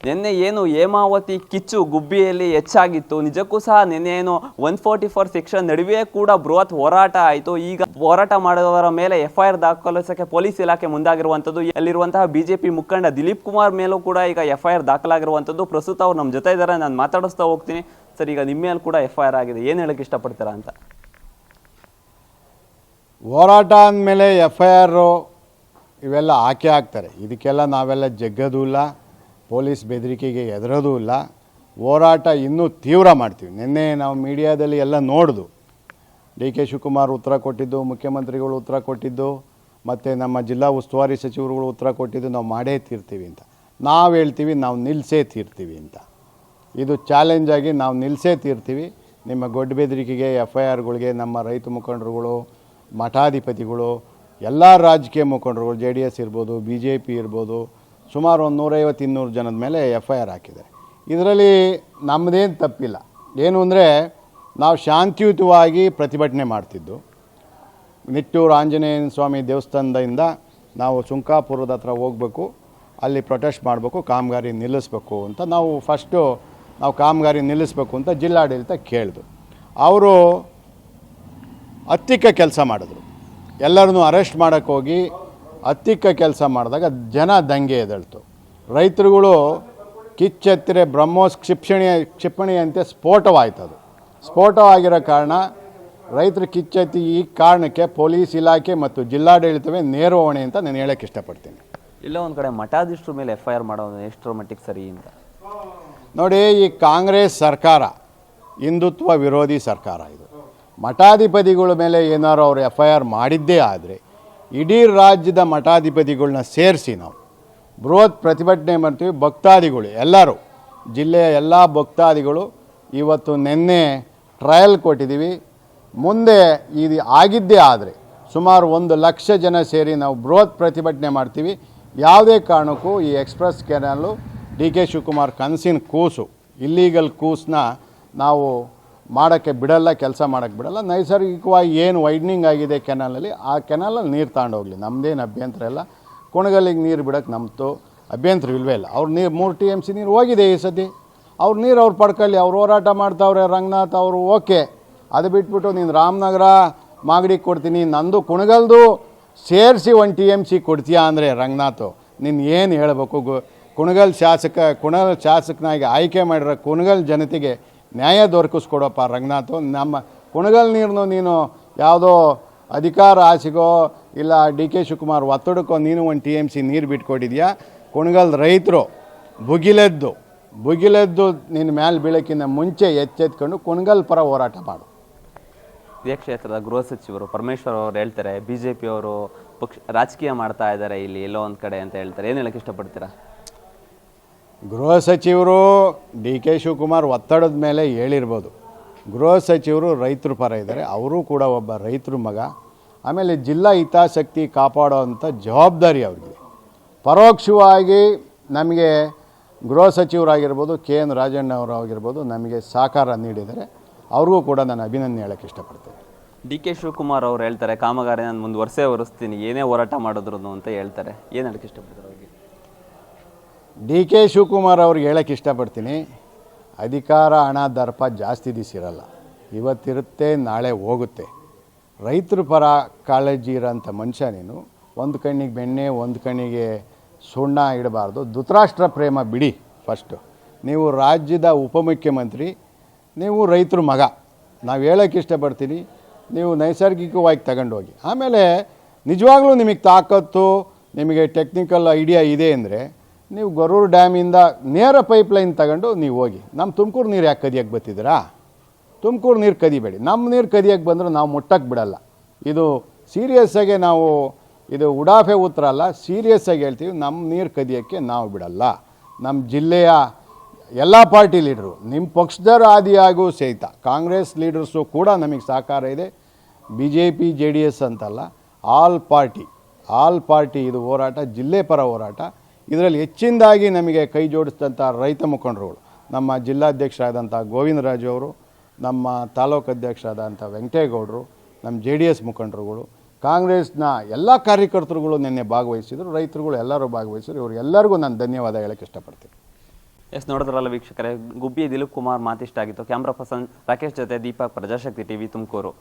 ನಿನ್ನೆ ಏನು ಹೇಮಾವತಿ ಕಿಚ್ಚು ಗುಬ್ಬಿಯಲ್ಲಿ ಹೆಚ್ಚಾಗಿತ್ತು, ನಿಜಕ್ಕೂ ಸಹ ನಿನ್ನೆ ಏನು 144 ಸೆಕ್ಷನ್ ನಡುವೆ ಕೂಡ ಬೃಹತ್ ಹೋರಾಟ ಆಯಿತು. ಈಗ ಹೋರಾಟ ಮಾಡುವವರ ಮೇಲೆ FIR ದಾಖಲಿಸಕ್ಕೆ ಪೊಲೀಸ್ ಇಲಾಖೆ ಮುಂದಾಗಿರುವಂಥದ್ದು. ಅಲ್ಲಿರುವಂತಹ ಬಿಜೆಪಿ ಮುಖಂಡ ದಿಲೀಪ್ ಕುಮಾರ್ ಮೇಲೂ ಕೂಡ ಈಗ FIR ದಾಖಲಾಗಿರುವಂಥದ್ದು. ಪ್ರಸ್ತುತ ಅವ್ರು ನಮ್ಮ ಜೊತೆ ಇದ್ದಾರೆ, ನಾನು ಮಾತಾಡಿಸ್ತಾ ಹೋಗ್ತೀನಿ. ಸರ್, ಈಗ ನಿಮ್ಮ ಮೇಲೆ ಕೂಡ FIR ಆಗಿದೆ, ಏನು ಹೇಳಕ್ಕೆ ಇಷ್ಟಪಡ್ತೀರಾ ಅಂತ? ಹೋರಾಟ ಅಂದಮೇಲೆ FIR ಇವೆಲ್ಲ ಹಾಕ್ತಾರೆ. ಇದಕ್ಕೆಲ್ಲ ನಾವೆಲ್ಲ ಜಗ್ಗೋದೂ ಇಲ್ಲ, ಪೊಲೀಸ್ ಬೆದರಿಕೆಗೆ ಹೆದರೋದೂ ಇಲ್ಲ. ಹೋರಾಟ ಇನ್ನೂ ತೀವ್ರ ಮಾಡ್ತೀವಿ. ನಿನ್ನೆ ನಾವು ಮೀಡಿಯಾದಲ್ಲಿ ಎಲ್ಲ ನೋಡಿದು, DK ಶಿವಕುಮಾರ್ ಉತ್ತರ ಕೊಟ್ಟಿದ್ದು, ಮುಖ್ಯಮಂತ್ರಿಗಳು ಉತ್ತರ ಕೊಟ್ಟಿದ್ದು, ಮತ್ತು ನಮ್ಮ ಜಿಲ್ಲಾ ಉಸ್ತುವಾರಿ ಸಚಿವರುಗಳು ಉತ್ತರ ಕೊಟ್ಟಿದ್ದು, ನಾವು ಮಾಡೇ ತೀರ್ತೀವಿ ಅಂತ. ನಾವು ಹೇಳ್ತೀವಿ ನಾವು ನಿಲ್ಲಿಸೇ ತೀರ್ತೀವಿ ಅಂತ. ಇದು ಚಾಲೆಂಜ್ ಆಗಿ ನಾವು ನಿಲ್ಲಿಸೇ ತೀರ್ತೀವಿ. ನಿಮ್ಮ ಗೊಡ್ಡ ಬೆದರಿಕೆಗೆ FIRಗಳಿಗೆ ನಮ್ಮ ರೈತ ಮುಖಂಡರುಗಳು, ಮಠಾಧಿಪತಿಗಳು, ಎಲ್ಲ ರಾಜಕೀಯ ಮುಖಂಡರುಗಳು, JDS ಇರ್ಬೋದು, BJP ಇರ್ಬೋದು, ಸುಮಾರು ಒಂದು 150-200 ಜನದ ಮೇಲೆ FIR ಹಾಕಿದ್ದಾರೆ. ಇದರಲ್ಲಿ ನಮ್ಮದೇನು ತಪ್ಪಿಲ್ಲ. ಏನು ಅಂದರೆ, ನಾವು ಶಾಂತಿಯುತವಾಗಿ ಪ್ರತಿಭಟನೆ ಮಾಡ್ತಿದ್ದು. ನಿಟ್ಟೂರು ಆಂಜನೇಯ ಸ್ವಾಮಿ ದೇವಸ್ಥಾನದಿಂದ ನಾವು ಸುಂಕಾಪುರದ ಹತ್ರ ಹೋಗಬೇಕು, ಅಲ್ಲಿ ಪ್ರೊಟೆಸ್ಟ್ ಮಾಡಬೇಕು, ಕಾಮಗಾರಿ ನಿಲ್ಲಿಸಬೇಕು ಅಂತ ನಾವು ಕಾಮಗಾರಿ ನಿಲ್ಲಿಸಬೇಕು ಅಂತ ಜಿಲ್ಲಾಡಳಿತ ಕೇಳಿದ್ರು. ಅವರು ಹತ್ತಿಕ್ಕ ಕೆಲಸ ಮಾಡಿದ್ರು. ಎಲ್ಲರನ್ನೂ ಅರೆಸ್ಟ್ ಮಾಡೋಕ್ಕೆ ಹೋಗಿ ಹತ್ತಿಕ್ಕ ಕೆಲಸ ಮಾಡಿದಾಗ ಜನ ದಂಗೆ ಎದ್ದೇಳ್ತು. ರೈತರುಗಳು ಕಿಚ್ಚೆತ್ತರೆ ಬ್ರಹ್ಮೋಸ್ ಕ್ಷಿಪಣಿಯಂತೆ ಸ್ಫೋಟವಾಯ್ತದು. ಸ್ಫೋಟವಾಗಿರೋ ಕಾರಣ ರೈತರು ಕಿಚ್ಚೆತ್ತಿ. ಈ ಕಾರಣಕ್ಕೆ ಪೊಲೀಸ್ ಇಲಾಖೆ ಮತ್ತು ಜಿಲ್ಲಾಡಳಿತವೇ ನೇರ ಹೊಣೆ ಅಂತ ನಾನು ಹೇಳೋಕ್ಕೆ ಇಷ್ಟಪಡ್ತೀನಿ. ಇಲ್ಲ ಒಂದು ಕಡೆ ಮಠಾಧೀಶರ ಮೇಲೆ FIR ಮಾಡೋದು ಎಷ್ಟರ ಮಟ್ಟಿಗೆ ಸರಿ ಅಂತ ನೋಡಿ, ಈ ಕಾಂಗ್ರೆಸ್ ಸರ್ಕಾರ ಹಿಂದುತ್ವ ವಿರೋಧಿ ಸರ್ಕಾರ. ಇದು ಮಠಾಧಿಪತಿಗಳ ಮೇಲೆ ಏನಾರು ಅವರು FIR ಮಾಡಿದ್ದೇ ಆದರೆ ಇಡೀ ರಾಜ್ಯದ ಮಠಾಧಿಪತಿಗಳನ್ನ ಸೇರಿಸಿ ನಾವು ಬೃಹತ್ ಪ್ರತಿಭಟನೆ ಮಾಡ್ತೀವಿ. ಭಕ್ತಾದಿಗಳು ಎಲ್ಲರೂ, ಜಿಲ್ಲೆಯ ಎಲ್ಲ ಭಕ್ತಾದಿಗಳು ಇವತ್ತು ನಿನ್ನೆ ಟ್ರಯಲ್ ಕೊಟ್ಟಿದ್ದೀವಿ. ಮುಂದೆ ಇದು ಆಗಿದ್ದೇ ಆದರೆ ಸುಮಾರು 1 ಲಕ್ಷ ಜನ ಸೇರಿ ನಾವು ಬೃಹತ್ ಪ್ರತಿಭಟನೆ ಮಾಡ್ತೀವಿ. ಯಾವುದೇ ಕಾರಣಕ್ಕೂ ಈ ಎಕ್ಸ್ಪ್ರೆಸ್ ಕೆನಾಲು DK ಶಿವಕುಮಾರ್ ಕನಸಿನ ಕೂಸು, ಇಲ್ಲೀಗಲ್ ಕೂಸನ್ನ ನಾವು ಮಾಡೋಕ್ಕೆ ಬಿಡಲ್ಲ, ಕೆಲಸ ಮಾಡೋಕ್ಕೆ ಬಿಡಲ್ಲ. ನೈಸರ್ಗಿಕವಾಗಿ ಏನು ವೈಡ್ನಿಂಗ್ ಆಗಿದೆ ಕೆನಾಲಲ್ಲಿ, ಆ ಕೆನಾಲಲ್ಲಿ ನೀರು ತಗೊಂಡೋಗಲಿ, ನಮ್ಮದೇನು ಅಭ್ಯಂತರ ಇಲ್ಲ. ಕುಣಗಲ್ಲಿಗೆ ನೀರು ಬಿಡೋಕ್ಕೆ ನಮ್ಮದು ಅಭ್ಯಂತರ ಇಲ್ಲವೇ ಇಲ್ಲ. ಅವ್ರು ನೀರು 3 TMC ನೀರು ಹೋಗಿದೆ ಈ ಸತಿ. ಅವ್ರು ನೀರು ಅವ್ರು ಪಡ್ಕೊಳ್ಳಿ, ಅವ್ರು ಹೋರಾಟ ಮಾಡ್ತಾವ್ರೆ. ರಂಗನಾಥ್ ಅವರು ಓಕೆ, ಅದು ಬಿಟ್ಬಿಟ್ಟು ನೀನು ರಾಮನಗರ ಮಾಗಡಿಗೆ ಕೊಡ್ತೀನಿ, ನಂದು ಕುಣಗಲ್ದು ಸೇರಿಸಿ 1 TMC ಕೊಡ್ತೀಯಾ ಅಂದರೆ ರಂಗನಾಥ್ ನೀನು ಏನು ಹೇಳಬೇಕು? ಕುಣಗಲ್ ಶಾಸಕನಾಗಿ ಆಯ್ಕೆ ಮಾಡಿರೋ ಕುಣಗಲ್ ಜನತೆಗೆ ನ್ಯಾಯ ದೊರಕಿಸ್ಕೊಡಪ್ಪ ರಂಗನಾಥ್. ನಮ್ಮ ಕುಣಗಲ್ ನೀರನ್ನು ನೀನು ಯಾವುದೋ ಅಧಿಕಾರ ಆಸೆಗೋ ಇಲ್ಲ DK ಶಿವಕುಮಾರ್ ಒತ್ತಡಕ್ಕೋ ನೀನು 1 TMC ನೀರು ಬಿಟ್ಕೊಟ್ಟಿದ್ಯಾ. ಕುಣಗಲ್ ರೈತರು ಭುಗಿಲೆದ್ದು ನಿನ್ನ ಮೇಲೆ ಬೀಳೋಕ್ಕಿಂತ ಮುಂಚೆ ಎಚ್ಚೆತ್ಕೊಂಡು ಕುಣಗಲ್ ಪರ ಹೋರಾಟ ಮಾಡು. ಇದೇ ಕ್ಷೇತ್ರದ ಗೃಹ ಸಚಿವರು ಪರಮೇಶ್ವರ್ ಅವರು ಹೇಳ್ತಾರೆ, BJP ಅವರು ರಾಜಕೀಯ ಮಾಡ್ತಾ ಇದ್ದಾರೆ ಇಲ್ಲಿ ಎಲ್ಲೋ ಒಂದು ಕಡೆ ಅಂತ ಹೇಳ್ತಾರೆ. ಏನು ಹೇಳಕ್ಕೆ ಇಷ್ಟಪಡ್ತೀರಾ? ಗೃಹ ಸಚಿವರು DK ಶಿವಕುಮಾರ್ ಒತ್ತಡದ ಮೇಲೆ ಹೇಳಿರ್ಬೋದು. ಗೃಹ ಸಚಿವರು ರೈತರ ಪರ ಇದ್ದಾರೆ, ಅವರು ಕೂಡ ಒಬ್ಬ ರೈತರ ಮಗ. ಆಮೇಲೆ ಜಿಲ್ಲಾ ಹಿತಾಸಕ್ತಿ ಕಾಪಾಡೋವಂಥ ಜವಾಬ್ದಾರಿ ಅವ್ರಿಗೆ. ಪರೋಕ್ಷವಾಗಿ ನಮಗೆ ಗೃಹ ಸಚಿವರಾಗಿರ್ಬೋದು, KN ರಾಜಣ್ಣ ಅವರು ಆಗಿರ್ಬೋದು, ನಮಗೆ ಸಹಕಾರ ನೀಡಿದ್ದಾರೆ. ಅವ್ರಿಗೂ ಕೂಡ ನಾನು ಅಭಿನಂದನೆ ಹೇಳೋಕ್ಕೆ ಇಷ್ಟಪಡ್ತೇನೆ. DK ಶಿವಕುಮಾರ್ ಅವರು ಹೇಳ್ತಾರೆ, ಕಾಮಗಾರಿ ನಾನು ಮುಂದುವರಿಸ್ತೀನಿ ಏನೇ ಹೋರಾಟ ಮಾಡಿದ್ರು ಅಂತ ಹೇಳ್ತಾರೆ. ಏನು ಹೇಳಕ್ಕೆ ಇಷ್ಟಪಡ್ತಾರೆ ಅವ್ರಿಗೆ? DK ಶಿವಕುಮಾರ್ ಅವ್ರಿಗೆ ಹೇಳೋಕ್ಕೆ ಇಷ್ಟಪಡ್ತೀನಿ, ಅಧಿಕಾರ ಹಣ ದರ್ಪ ಜಾಸ್ತಿ ದಿವಸ ಇರಲ್ಲ. ಇವತ್ತಿರುತ್ತೆ, ನಾಳೆ ಹೋಗುತ್ತೆ. ರೈತರ ಪರ ಕಾಳಜಿ ಇರೋಂಥ ಮನುಷ್ಯ ನೀನು. ಒಂದು ಕಣ್ಣಿಗೆ ಬೆಣ್ಣೆ, ಒಂದು ಕಣ್ಣಿಗೆ ಸುಣ್ಣ ಇಡಬಾರ್ದು. ಧೃತರಾಷ್ಟ್ರ ಪ್ರೇಮ ಬಿಡಿ. ಫಸ್ಟು ನೀವು ರಾಜ್ಯದ ಉಪಮುಖ್ಯಮಂತ್ರಿ, ನೀವು ರೈತರ ಮಗ. ನಾವು ಹೇಳೋಕ್ಕೆ ಇಷ್ಟಪಡ್ತೀನಿ, ನೀವು ನೈಸರ್ಗಿಕವಾಗಿ ತಗೊಂಡೋಗಿ. ಆಮೇಲೆ ನಿಜವಾಗ್ಲೂ ನಿಮಗೆ ತಾಕತ್ತು, ನಿಮಗೆ ಟೆಕ್ನಿಕಲ್ ಐಡಿಯಾ ಇದೆ ಅಂದರೆ ನೀವು ಗೊರೂರು ಡ್ಯಾಮಿಂದ ನೇರ ಪೈಪ್ಲೈನ್ ತಗೊಂಡು ನೀವು ಹೋಗಿ. ನಮ್ಮ ತುಮಕೂರು ನೀರು ಯಾಕೆ ಕದಿಯಕ್ಕೆ ಬರ್ತಿದ್ದೀರಾ? ತುಮಕೂರು ನೀರು ಕದಿಬೇಡಿ. ನಮ್ಮ ನೀರು ಕದಿಯಕ್ಕೆ ಬಂದರೆ ನಾವು ಮುಟ್ಟಕ್ಕೆ ಬಿಡಲ್ಲ. ಇದು ಸೀರಿಯಸ್ಸಾಗೆ ನಾವು, ಇದು ಉಡಾಫೆ ಉತ್ತರ ಅಲ್ಲ, ಸೀರಿಯಸ್ಸಾಗಿ ಹೇಳ್ತೀವಿ. ನಮ್ಮ ನೀರು ಕದಿಯೋಕ್ಕೆ ನಾವು ಬಿಡಲ್ಲ. ನಮ್ಮ ಜಿಲ್ಲೆಯ ಎಲ್ಲ ಪಾರ್ಟಿ ಲೀಡ್ರು, ನಿಮ್ಮ ಪಕ್ಷದವರ ಆದಿಯಾಗೂ ಸಹಿತ ಕಾಂಗ್ರೆಸ್ ಲೀಡರ್ಸು ಕೂಡ ನಮಗೆ ಸಹಕಾರ ಇದೆ. BJP JDS ಅಂತಲ್ಲ, ಆಲ್ ಪಾರ್ಟಿ ಇದು ಹೋರಾಟ, ಜಿಲ್ಲೆ ಪರ ಹೋರಾಟ. ಇದರಲ್ಲಿ ಹೆಚ್ಚಿನದಾಗಿ ನಮಗೆ ಕೈ ಜೋಡಿಸಿದಂಥ ರೈತ ಮುಖಂಡರುಗಳು, ನಮ್ಮ ಜಿಲ್ಲಾಧ್ಯಕ್ಷರಾದಂಥ ಗೋವಿಂದರಾಜು ಅವರು, ನಮ್ಮ ತಾಲೂಕು ಅಧ್ಯಕ್ಷರಾದಂಥ ವೆಂಕಟೇಗೌಡರು, ನಮ್ಮ JDS ಮುಖಂಡರುಗಳು, ಕಾಂಗ್ರೆಸ್ನ ಎಲ್ಲ ಕಾರ್ಯಕರ್ತರುಗಳು ನಿನ್ನೆ ಭಾಗವಹಿಸಿದರು. ರೈತರುಗಳು ಎಲ್ಲರೂ ಭಾಗವಹಿಸಿದರು. ಇವರಿಗೆಲ್ಲರಿಗೂ ನಾನು ಧನ್ಯವಾದ ಹೇಳೋಕ್ಕೆ ಇಷ್ಟಪಡ್ತೀನಿ. ಎಸ್, ನೋಡಿದ್ರಲ್ಲ ವೀಕ್ಷಕರೇ, ಗುಬ್ಬಿ ದಿಲೀಪ್ ಕುಮಾರ್ ಮಾತಿಷ್ಟ ಆಗಿತ್ತು. ಕ್ಯಾಮ್ರಾ ಪರ್ಸನ್ ರಾಕೇಶ್ ಜೊತೆ ದೀಪಕ್, ಪ್ರಜಾಶಕ್ತಿ ಟಿವಿ, ತುಮಕೂರು.